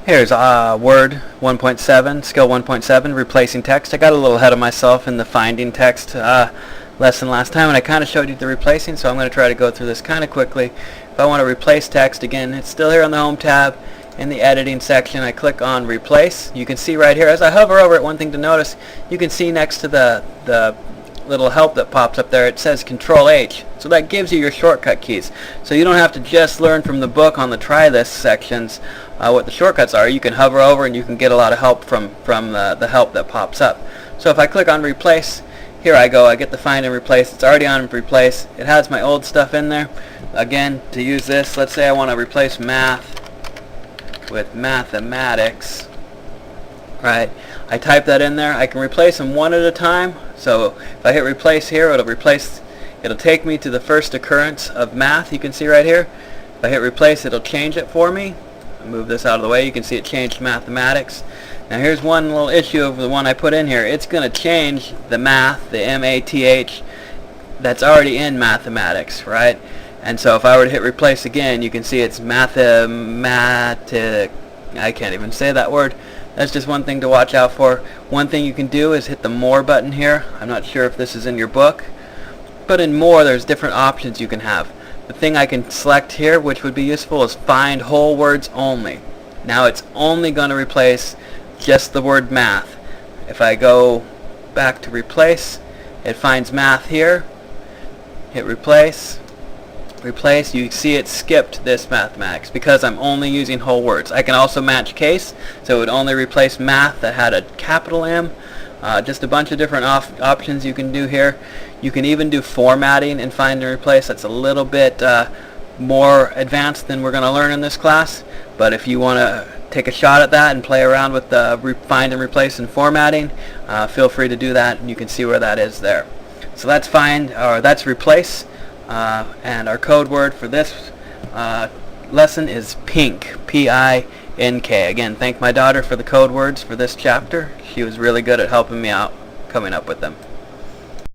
Here's Word 1.7, Skill 1.7, Replacing Text. I got a little ahead of myself in the finding text lesson last time, and I kind of showed you the replacing, so I'm going to try to go through this kind of quickly. If I want to replace text, again, it's still here on the Home tab. In the Editing section, I click on Replace. You can see right here, as I hover over it, one thing to notice, you can see next to the little help that pops up there, it says Control H. So that gives you your shortcut keys. So you don't have to just learn from the book on the try this sections what the shortcuts are. You can hover over and you can get a lot of help from the help that pops up. So if I click on Replace, here I go, I get the Find and Replace. It's already on Replace. It has my old stuff in there. Again, to use this, let's say I want to replace math with mathematics. Right, I type that in there. I can replace them one at a time. So if I hit replace here, it'll take me to the first occurrence of math. You can see right here. If I hit replace, it'll change it for me. I'll move this out of the way. You can see it changed mathematics. Now here's one little issue of the one I put in here. It's going to change the math, the M-A-T-H, that's already in mathematics, right? And so if I were to hit replace again, you can see it's mathematic. I can't even say that word. That's just one thing to watch out for. One thing you can do is hit the More button here. I'm not sure if this is in your book, but in More there's different options you can have. The thing I can select here, which would be useful, is Find Whole Words Only. Now it's only going to replace just the word math. If I go back to replace, it finds math here. Hit replace. Replace, you see it skipped this mathematics because I'm only using whole words. I can also match case, so it would only replace math that had a capital M. Just a bunch of different options you can do here. You can even do formatting and find and replace. That's a little bit more advanced than we're going to learn in this class, but if you want to take a shot at that and play around with the find and replace and formatting, feel free to do that, and you can see where that is there. So that's that's replace. And our code word for this lesson is pink, P-I-N-K. Again, thank my daughter for the code words for this chapter. She was really good at helping me out coming up with them.